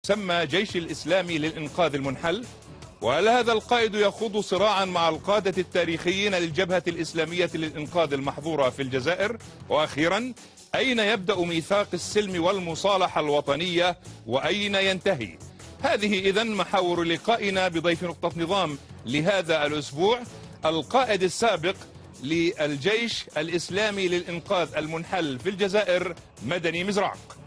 يسمى جيش الإسلامي للإنقاذ المنحل، وهل هذا القائد يخوض صراعا مع القادة التاريخيين للجبهة الإسلامية للإنقاذ المحظورة في الجزائر؟ وأخيرا، أين يبدأ ميثاق السلم والمصالحة الوطنية وأين ينتهي؟ هذه إذن محاور لقائنا بضيف نقطة نظام لهذا الأسبوع، القائد السابق للجيش الإسلامي للإنقاذ المنحل في الجزائر، مدني مزراق.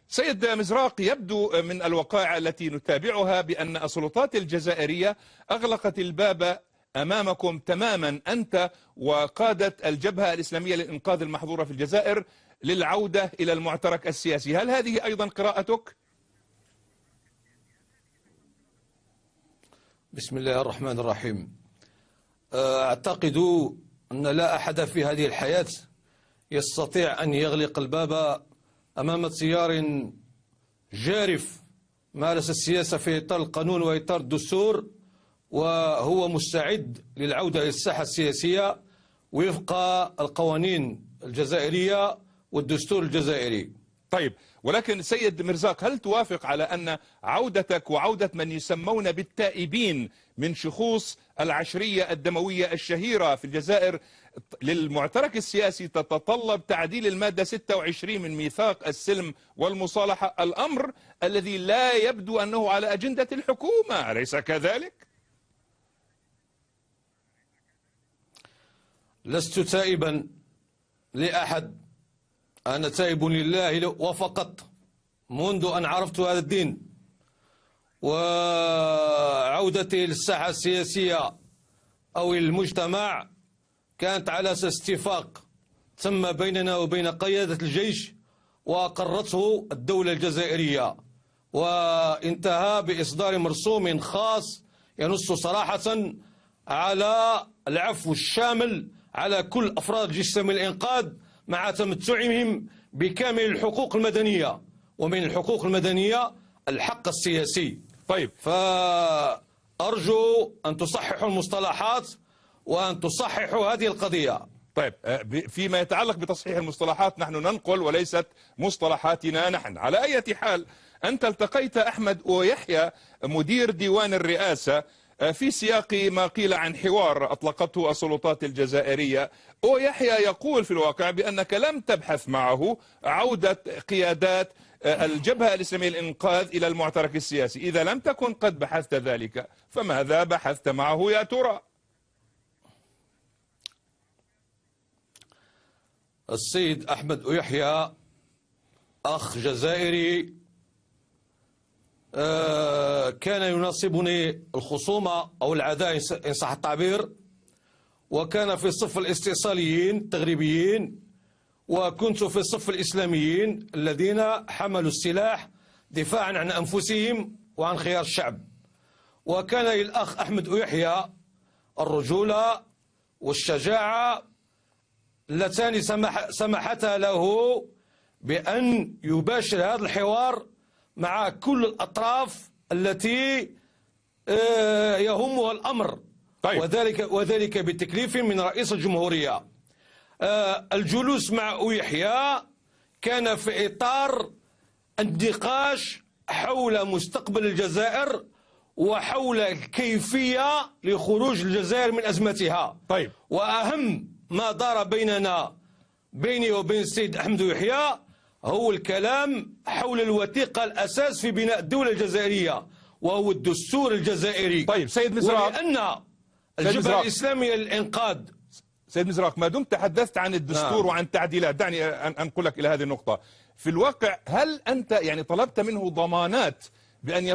سيد مزراق، يبدو من الوقائع التي نتابعها بأن السلطات الجزائرية أغلقت الباب أمامكم تماما، أنت وقادة الجبهة الإسلامية للإنقاذ المحظورة في الجزائر، للعودة إلى المعترك السياسي. هل هذه أيضا قراءتك؟ بسم الله الرحمن الرحيم. أعتقد أن لا أحد في هذه الحياة يستطيع أن يغلق الباب أمام تيار جارف مارس السياسة في إطار القانون وإطار الدستور، وهو مستعد للعودة إلى الساحة السياسية وفق القوانين الجزائرية والدستور الجزائري. طيب، ولكن سيد مرزاق، هل توافق على أن عودتك وعودة من يسمون بالتائبين من شخوص العشرية الدموية الشهيرة في الجزائر للمعترك السياسي تتطلب تعديل المادة 26 من ميثاق السلم والمصالحة، الأمر الذي لا يبدو أنه على أجندة الحكومة، أليس كذلك؟ لست تائبا لأحد، أنا تائب لله وفقط منذ أن عرفت هذا الدين، وعودتي للساحة السياسية أو المجتمع كانت على أساس اتفاق تم بيننا وبين قيادة الجيش وأقرته الدولة الجزائرية، وانتهى بإصدار مرسوم خاص ينص صراحة على العفو الشامل على كل أفراد الجيش الإسلامي للإنقاذ مع تمتعهم بكامل الحقوق المدنية، ومن الحقوق المدنية الحق السياسي. طيب، فأرجو أن تصححوا المصطلحات وأن تصححوا هذه القضية. طيب، فيما يتعلق بتصحيح المصطلحات نحن ننقل وليست مصطلحاتنا نحن. على أي حال، أنت التقيت أحمد أويحيى مدير ديوان الرئاسة في سياق ما قيل عن حوار أطلقته السلطات الجزائرية. أويحيى يقول في الواقع بأنك لم تبحث معه عودة قيادات الجبهة الإسلامية للإنقاذ إلى المعترك السياسي. إذا لم تكن قد بحثت ذلك، فماذا بحثت معه يا ترى؟ السيد أحمد أويحيى أخ جزائري، كان يناصبني الخصومة أو العداء إن صح التعبير، وكان في صف الاستئصاليين التغريبيين، وكنت في صف الإسلاميين الذين حملوا السلاح دفاعا عن أنفسهم وعن خيار الشعب. وكان للأخ أحمد أويحيى الرجولة والشجاعة اللتان سمحتا له بأن يباشر هذا الحوار مع كل الأطراف التي يهمها الأمر. طيب. وذلك بتكليف من رئيس الجمهورية. الجلوس مع أويحيى كان في إطار النقاش حول مستقبل الجزائر وحول الكيفية لخروج الجزائر من أزمتها. طيب. وأهم ما دار بيني وبين السيد أحمد أويحيى هو الكلام حول الوثيقة الأساس في بناء الدولة الجزائرية، وهو الدستور الجزائري. طيب سيد مزراق، ولأن الجبهة الإسلامية للإنقاذ. سيد مزراق، ما دمت تحدثت عن الدستور وعن تعديلات، دعني أن أنقلك إلى هذه النقطة. في الواقع، هل أنت يعني طلبت منه ضمانات بأن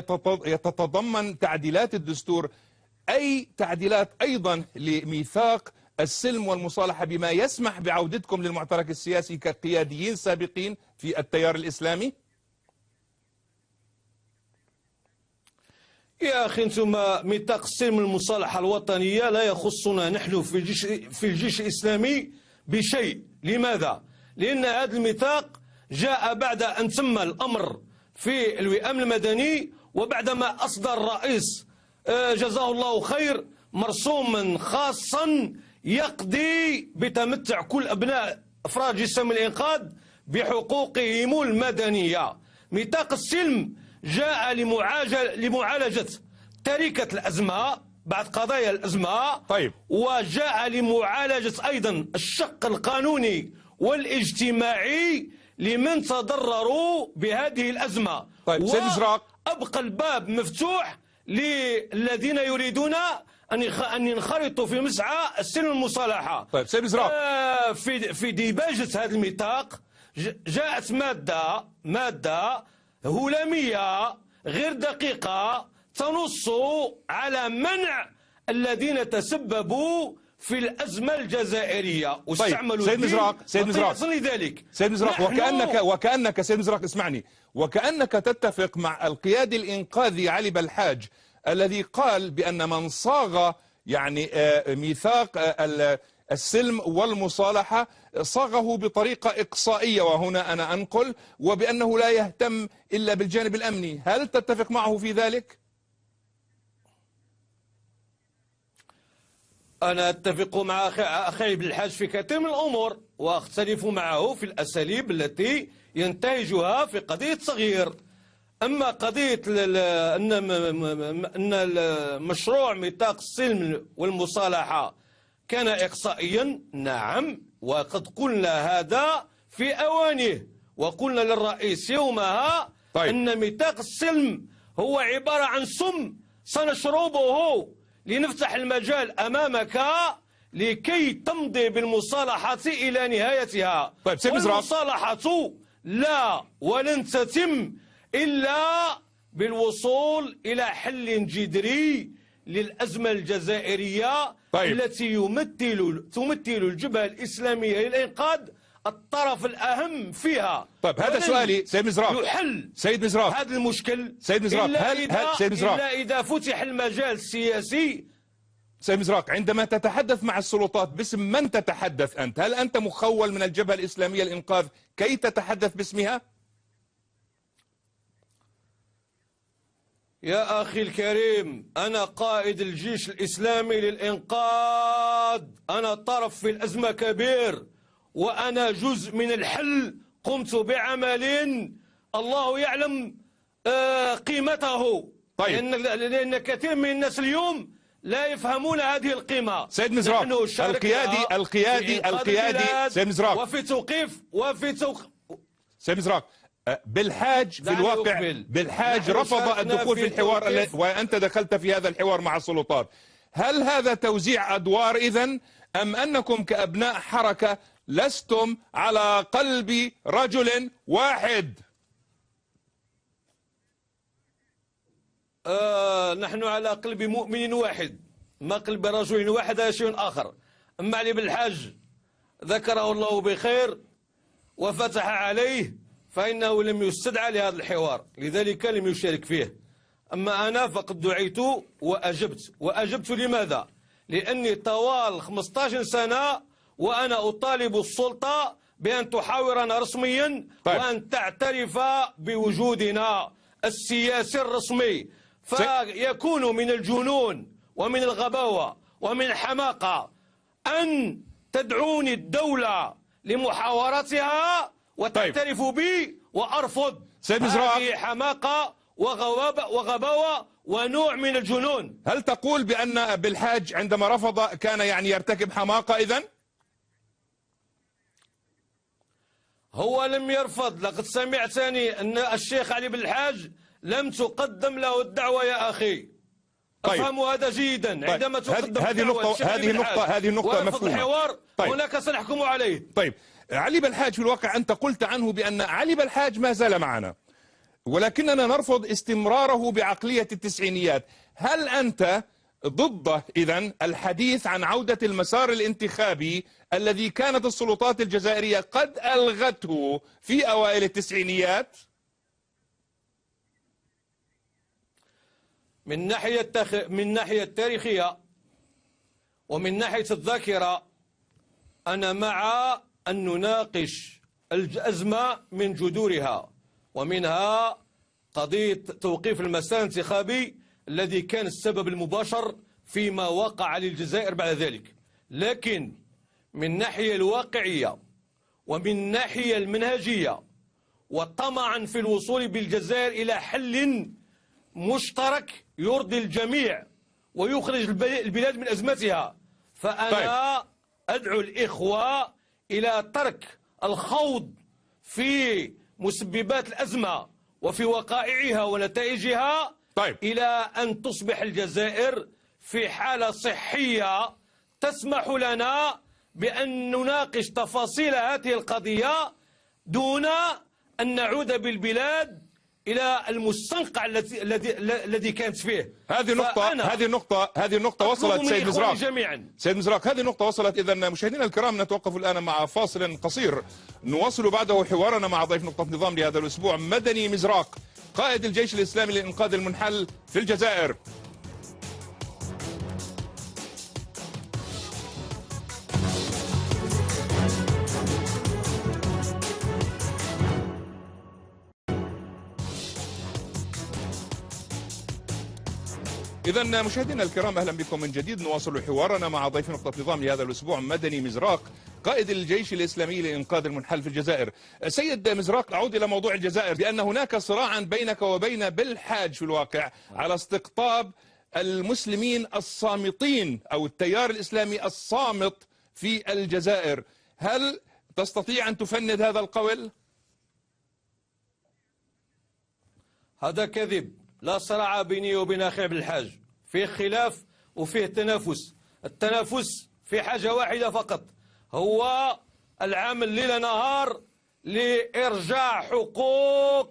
يتضمن تعديلات الدستور أي تعديلات أيضا لميثاق السلم والمصالحة بما يسمح بعودتكم للمعترك السياسي كقياديين سابقين في التيار الإسلامي؟ يا أخي، أنتم ميثاق السلم والمصالحة الوطنية لا يخصنا نحن في الجيش الإسلامي بشيء. لماذا؟ لأن هذا الميثاق جاء بعد أن تم الأمر في الوئام المدني، وبعدما أصدر الرئيس جزاه الله خير مرسوما خاصا يقضي بتمتع كل أبناء أفراد جسم الإنقاذ بحقوقهم المدنية. ميثاق السلم جاء لمعالجة تركة الأزمة بعد قضايا الأزمة. طيب. وجاء لمعالجة أيضا الشق القانوني والاجتماعي لمن تضرروا بهذه الأزمة. طيب سيد مزراق، أبقى الباب مفتوح للذين يريدون أن ينخرطوا في مسعى السلم المصالحة. طيب سيد مزراق، في ديباجة هذا الميثاق جاءت مادة هلامية غير دقيقة تنص على منع الذين تسببوا في الأزمة الجزائرية واستعملوا. طيب سيد مزراق، سيد مزراق، سيد مزراق، وكأنك سيد مزراق اسمعني، وكأنك تتفق مع القيادي الإنقاذي علي بلحاج الذي قال بأن من صاغ يعني ميثاق السلم والمصالحة صاغه بطريقة إقصائية، وهنا أنا أنقل، وبأنه لا يهتم إلا بالجانب الأمني. هل تتفق معه في ذلك؟ أنا أتفق مع أخي بالحاج في كثير من الأمور، وأختلف معه في الأساليب التي ينتهجها في قضية صغير. أما قضية أن مشروع ميثاق السلم والمصالحة كان إقصائيا، نعم، وقد قلنا هذا في أوانه، وقلنا للرئيس يومها طيب. أن ميثاق السلم هو عبارة عن سم سنشربه لنفتح المجال أمامك لكي تمضي بالمصالحة إلى نهايتها. طيب سيد مزراق، والمصالحة لا ولن تتم إلا بالوصول إلى حل جذري للأزمة الجزائرية. طيب. التي تمثل الجبهة الإسلامية للإنقاذ الطرف الأهم فيها. طيب هذا سؤالي سيد مزراق. يحل سيد مزراق هذا المشكل سيد مزراق، إلا إذا فتح المجال السياسي. سيد مزراق، عندما تتحدث مع السلطات باسم من تتحدث أنت؟ هل أنت مخول من الجبهة الإسلامية للإنقاذ كي تتحدث باسمها؟ يا أخي الكريم، أنا قائد الجيش الإسلامي للإنقاذ، أنا طرف في الأزمة كبير، وأنا جزء من الحل. قمت بعمل الله يعلم قيمته. طيب. لأن كثير من الناس اليوم لا يفهمون هذه القيمة. سيد مزراق، القيادي سيد مزراق، سيد مزراق، بالحاج في الواقع بالحاج رفض الدخول في الحوار وأنت دخلت في هذا الحوار مع السلطات. هل هذا توزيع أدوار إذن، أم أنكم كأبناء حركة لستم على قلب رجل واحد؟ نحن على قلب مؤمن واحد، ما قلب رجل واحد، هذا شيء آخر. أما علي بالحاج ذكره الله بخير وفتح عليه، فإنه لم يستدعى لهذا الحوار، لذلك لم يشارك فيه. أما أنا فقد دعيت وأجبت لماذا؟ لأني طوال 15 سنة وأنا أطالب السلطة بأن تحاورنا رسميا. طيب. وأن تعترف بوجودنا السياسي الرسمي. فيكون من الجنون ومن الغباوة ومن الحماقة أن تدعوني الدولة لمحاورتها وتعترف بي وأرفض. سيد مزراق، هذه حماقة وغباوة ونوع من الجنون. هل تقول بأن بالحاج عندما رفض كان يعني يرتكب حماقة إذن؟ هو لم يرفض. لقد سمعتني أن الشيخ علي بالحاج لم تقدم له الدعوة يا أخي. طيب. أفهم هذا جيدا. طيب. عندما تقدم هذه النقطة مفهومة. الحوار طيب. هناك سنحكم عليه. طيب علي بالحاج، في الواقع أنت قلت عنه بأن علي بالحاج ما زال معنا، ولكننا نرفض استمراره بعقلية التسعينيات. هل أنت ضد إذن الحديث عن عودة المسار الانتخابي الذي كانت السلطات الجزائرية قد ألغته في أوائل التسعينيات؟ من ناحية التاريخية ومن ناحية الذاكرة، أنا مع أن نناقش الأزمة من جذورها، ومنها قضية توقيف المسار الانتخابي الذي كان السبب المباشر فيما وقع للجزائر بعد ذلك، لكن من الناحية الواقعية ومن الناحية المنهجية وطمعا في الوصول بالجزائر إلى حل مشترك يرضي الجميع ويخرج البلاد من أزمتها، فأنا أدعو الإخوة إلى ترك الخوض في مسببات الأزمة وفي وقائعها ونتائجها، إلى أن تصبح الجزائر في حالة صحية تسمح لنا بأن نناقش تفاصيل هذه القضية دون أن نعود بالبلاد إلى المستنقع الذي كانت فيه. هذه النقطة وصلت سيد مزراق. سيد مزراق، هذه النقطة وصلت. إذا مشاهدينا الكرام، نتوقف الآن مع فاصل قصير، نواصل بعده حوارنا مع ضيف نقطة نظام لهذا الأسبوع، مدني مزراق، قائد الجيش الإسلامي للإنقاذ المنحل في الجزائر. إذا مشاهدينا الكرام، أهلا بكم من جديد. نواصل حوارنا مع ضيف نقطة نظام لهذا الأسبوع، مدني مزراق، قائد الجيش الإسلامي لإنقاذ المنحل في الجزائر. سيد مزراق، أعود إلى موضوع الجزائر، بأن هناك صراعا بينك وبين بالحاج في الواقع على استقطاب المسلمين الصامتين أو التيار الإسلامي الصامت في الجزائر. هل تستطيع أن تفند هذا القول؟ هذا كذب، لا صراع بيني وبين أخي بالحاج، فيه خلاف وفيه تنافس. التنافس في حاجة واحدة فقط، هو العمل ليل نهار لإرجاع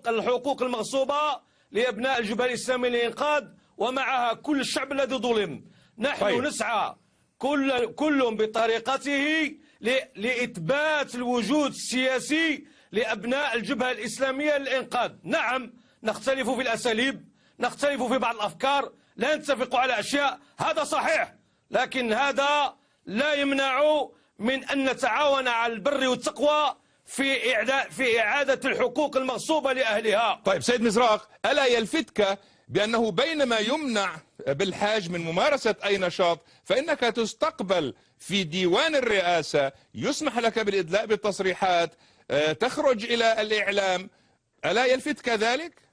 الحقوق المغصوبة لأبناء الجبهة الإسلامية للإنقاذ ومعها كل الشعب الذي ظلم. نحن نسعى كل بطريقته لإثبات الوجود السياسي لأبناء الجبهة الإسلامية للإنقاذ. نعم، نختلف في الأساليب، نختلف في بعض الأفكار، لا نتفق على أشياء، هذا صحيح، لكن هذا لا يمنع من أن نتعاون على البر والتقوى في إعادة الحقوق المغصوبة لأهلها. طيب سيد مزراق، ألا يلفتك بأنه بينما يمنع بالحاج من ممارسة أي نشاط، فإنك تستقبل في ديوان الرئاسة، يسمح لك بالإدلاء بالتصريحات، تخرج إلى الإعلام، ألا يلفتك ذلك؟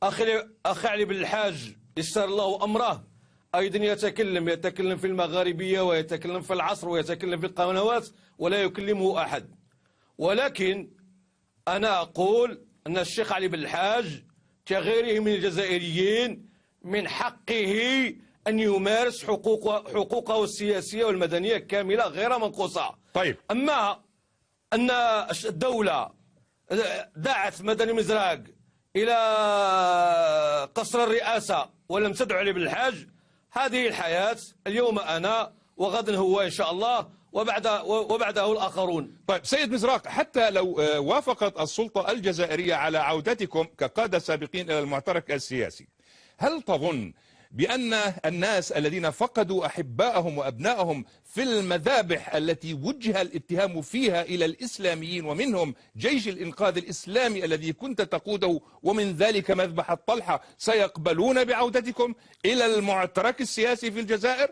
أخي علي بالحاج يسر الله أمره أيضا يتكلم في المغاربية ويتكلم في العصر ويتكلم في القنوات ولا يكلمه أحد، ولكن أنا أقول أن الشيخ علي بالحاج كغيره من الجزائريين من حقه أن يمارس حقوقه السياسية والمدنية كاملة غير منقوصة. طيب. أما أن الدولة دعت مدني مزراق إلى قصر الرئاسة ولم تدع علي بالحاج، هذه الحياة، اليوم أنا وغدا هو إن شاء الله وبعده الآخرون. طيب سيد مزراق، حتى لو وافقت السلطة الجزائرية على عودتكم كقادة سابقين إلى المعترك السياسي، هل تظن بأن الناس الذين فقدوا أحبائهم وأبنائهم في المذابح التي وجه الاتهام فيها إلى الإسلاميين ومنهم جيش الإنقاذ الإسلامي الذي كنت تقوده ومن ذلك مذبحة طلحة سيقبلون بعودتكم إلى المعترك السياسي في الجزائر؟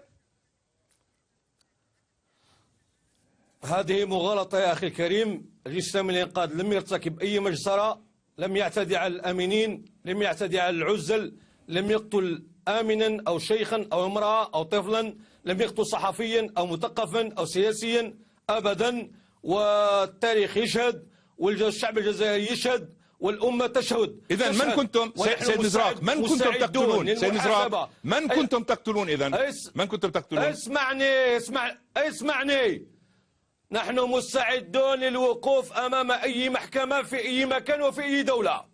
هذه مغالطة يا أخي الكريم. الجيش الإسلامي للإنقاذ لم يرتكب أي مجزرة، لم يعتدي على الآمنين، لم يعتدي على العزل، لم يقتل آمنا أو شيخا أو امرأة أو طفلا، لم يقتل صحفيا أو مثقفا أو سياسيا أبدا. والتاريخ يشهد والشعب الجزائري يشهد والأمة تشهد. إذا من كنتم سيد مزراق، من كنتم تقتلون؟ سيد مزراق، من كنتم تقتلون؟ إذا من كنتم تقتلون؟ اسمعني، نحن مستعدون للوقوف أمام أي محكمة في أي مكان وفي أي دولة.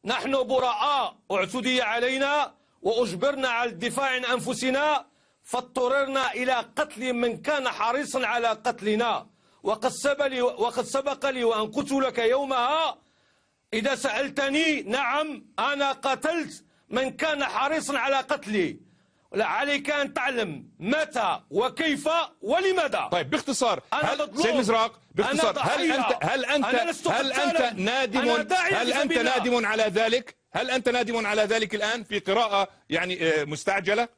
نحن براء، اعتدي علينا وأجبرنا على الدفاع عن أنفسنا، فاضطررنا إلى قتل من كان حريصا على قتلنا. وقد سبق لي وأن قلت لك يومها، إذا سألتني، نعم أنا قتلت من كان حريصا على قتلي. عليك أن تعلم متى وكيف ولماذا. طيب باختصار، سيد مزراق، باختصار، هل أنت نادم على ذلك؟ هل أنت نادم على ذلك الآن في قراءة يعني مستعجلة؟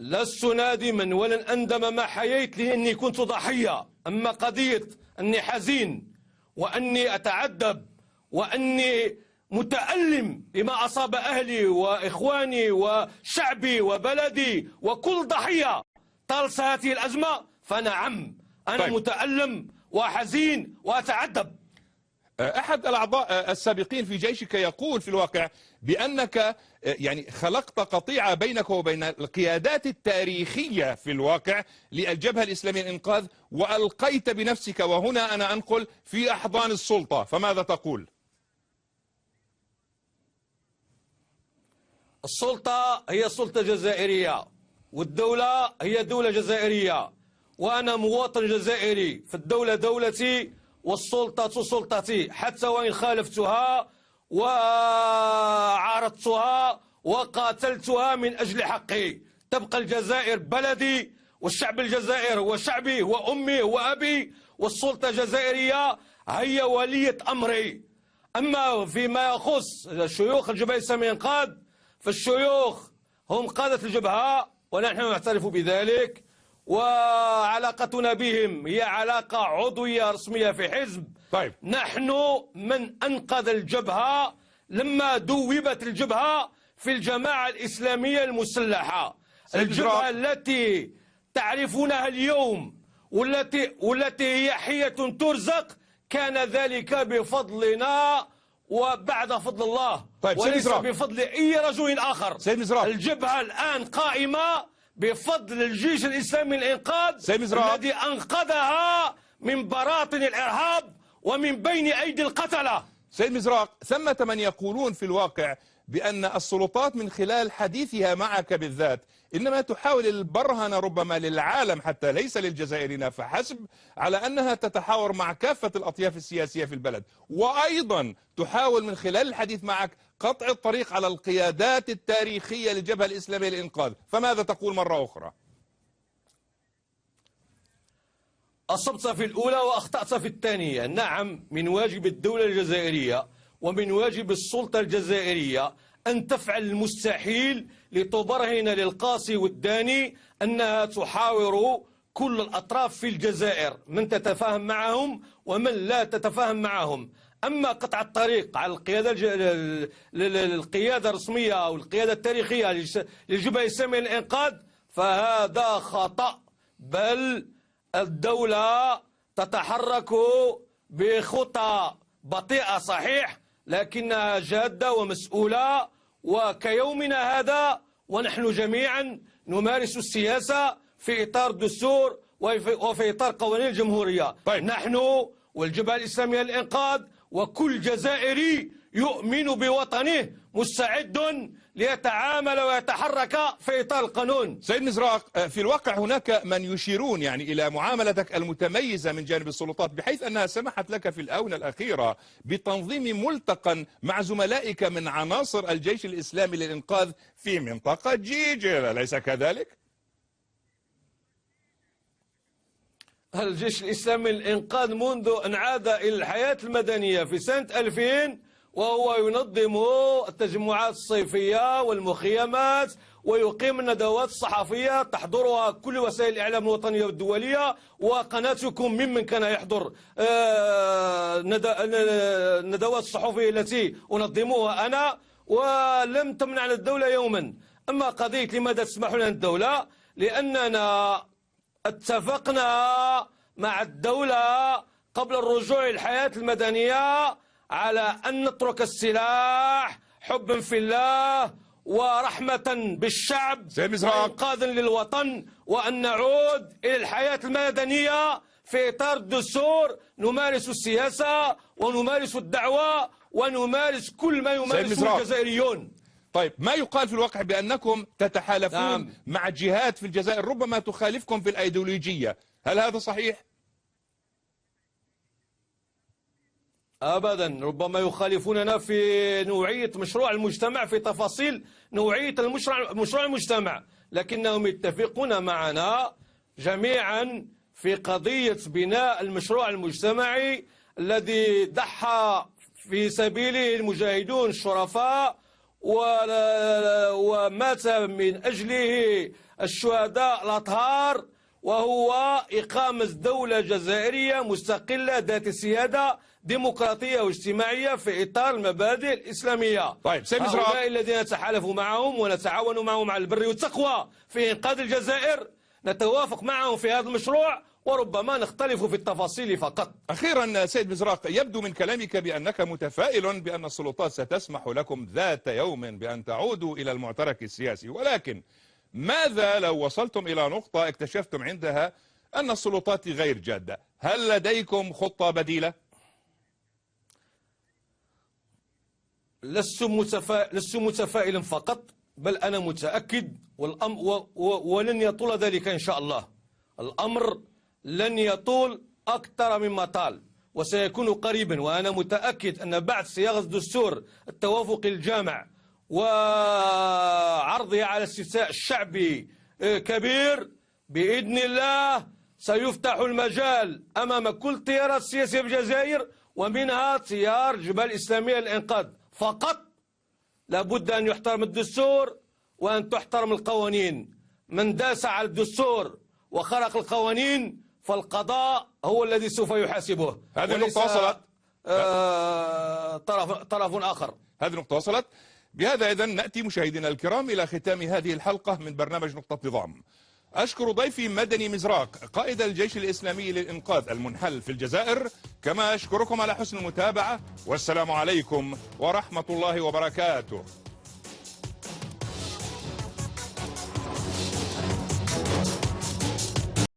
لست نادما ولن أندم ما حييت لأني كنت ضحية. أما قضية أني حزين وأني أتعذب وأني متألم لما أصاب أهلي وإخواني وشعبي وبلدي وكل ضحية طال هذه الأزمة، فنعم أنا طيب. متألم وحزين وأتعذب. أحد الأعضاء السابقين في جيشك يقول في الواقع بأنك يعني خلقت قطيعة بينك وبين القيادات التاريخية في الواقع للجبهة الإسلامية للإنقاذ، وألقيت بنفسك، وهنا أنا أنقل، في أحضان السلطة، فماذا تقول؟ السلطة هي سلطة جزائرية، والدولة هي دولة جزائرية، وأنا مواطن جزائري، فالدولة دولتي والسلطة سلطتي، حتى وإن خالفتها وعارضتها وقاتلتها من أجل حقي. تبقى الجزائر بلدي، والشعب الجزائري هو شعبي وأمي وأبي، والسلطة الجزائرية هي ولية أمري. أما فيما يخص شيوخ الجبهة الإسلامية للإنقاذ، فالشيوخ هم قادة الجبهة ونحن نعترف بذلك، وعلاقتنا بهم هي علاقة عضوية رسمية في حزب. طيب. نحن من أنقذ الجبهة لما دوبت الجبهة في الجماعة الإسلامية المسلحة، الجبهة التي تعرفونها اليوم والتي هي حية ترزق، كان ذلك بفضلنا وبعد فضل الله. طيب وليس بفضل أي رجل آخر. سيد مزراق، الجبهة الآن قائمة بفضل الجيش الإسلامي للإنقاذ الذي أنقذها من براطن الإرهاب ومن بين أيدي القتلة. سيد مزراق، ثمة من يقولون في الواقع بأن السلطات من خلال حديثها معك بالذات إنما تحاول البرهنة ربما للعالم حتى ليس للجزائريين فحسب على أنها تتحاور مع كافة الأطياف السياسية في البلد، وأيضا تحاول من خلال الحديث معك قطع الطريق على القيادات التاريخية للجبهة الإسلامية للإنقاذ، فماذا تقول مرة أخرى؟ أصبت في الأولى وأخطأت في الثانية. نعم، من واجب الدولة الجزائرية ومن واجب السلطة الجزائرية أن تفعل المستحيل لتبرهن للقاصي والداني أنها تحاور كل الأطراف في الجزائر، من تتفاهم معهم ومن لا تتفاهم معهم. أما قطع الطريق على القيادة الرسمية أو القيادة التاريخية للجبهة الإسلامية للإنقاذ فهذا خطأ، بل الدولة تتحرك بخطى بطيئة صحيح، لكنها جادة ومسؤولة، وكيومنا هذا ونحن جميعا نمارس السياسة في إطار الدستور وفي إطار قوانين الجمهورية. طيب. نحن والجبهة الإسلامية للإنقاذ وكل جزائري يؤمن بوطنه مستعد ليتعامل ويتحرك في إطار القانون. سيد مزراق، في الواقع هناك من يشيرون يعني إلى معاملتك المتميزة من جانب السلطات، بحيث أنها سمحت لك في الآونة الأخيرة بتنظيم ملتقى مع زملائك من عناصر الجيش الإسلامي للإنقاذ في منطقة جيجل، أليس كذلك؟ الجيش الإسلامي للإنقاذ منذ أن عاد إلى الحياة المدنية في سنة 2000 وهو ينظم التجمعات الصيفية والمخيمات ويقيم الندوات الصحفية تحضرها كل وسائل الإعلام الوطنية والدولية، وقناتكم ممن كان يحضر الندوات الصحفية التي أنظمها أنا، ولم تمنعنا الدولة يوما. أما قضية لماذا تسمح لنا الدولة، لأننا اتفقنا مع الدولة قبل الرجوع إلى الحياة المدنية على أن نترك السلاح حبا في الله ورحمة بالشعب وإنقاذا للوطن، وأن نعود إلى الحياة المدنية في إطار الدستور، نمارس السياسة ونمارس الدعوة ونمارس كل ما يمارسه الجزائريون. طيب، ما يقال في الواقع بأنكم تتحالفون نعم. مع جهات في الجزائر ربما تخالفكم في الأيديولوجية، هل هذا صحيح؟ أبدا، ربما يخالفوننا في نوعية مشروع المجتمع، في تفاصيل نوعية مشروع المجتمع، لكنهم يتفقون معنا جميعا في قضية بناء المشروع المجتمعي الذي ضحى في سبيله المجاهدون الشرفاء، ومات من أجله الشهداء الأطهار، وهو إقامة دولة جزائرية مستقلة ذات سيادة ديمقراطية واجتماعية في إطار المبادئ الإسلامية. طيب سيد مزراق، هؤلاء الذين نتحالف معهم ونتعاون معهم على البر والتقوى في إنقاذ الجزائر نتوافق معهم في هذا المشروع، وربما نختلف في التفاصيل فقط. أخيرا سيد مزراق، يبدو من كلامك بأنك متفائل بأن السلطات ستسمح لكم ذات يوم بأن تعودوا إلى المعترك السياسي، ولكن ماذا لو وصلتم إلى نقطة اكتشفتم عندها أن السلطات غير جادة؟ هل لديكم خطة بديلة؟ لست متفائلا فقط، بل أنا متأكد ولن يطول ذلك إن شاء الله. الأمر لن يطول أكثر مما طال، وسيكون قريبا، وأنا متأكد أن بعد صياغة دستور التوافق الجامع وعرضه على استفتاء الشعبي كبير بإذن الله سيفتح المجال أمام كل التيارات السياسية في الجزائر، ومنها تيار جبهة الإسلامية للإنقاذ. فقط لابد أن يحترم الدستور وأن تحترم القوانين. من داس على الدستور وخرق القوانين فالقضاء هو الذي سوف يحاسبه. هذه النقطة وصلت. طرف آخر. هذه النقطة وصلت. بهذا إذن نأتي مشاهدينا الكرام إلى ختام هذه الحلقة من برنامج نقطة نظام. أشكر ضيفي مدني مزراق قائد الجيش الإسلامي للإنقاذ المنحل في الجزائر، كما أشكركم على حسن المتابعة، والسلام عليكم ورحمة الله وبركاته.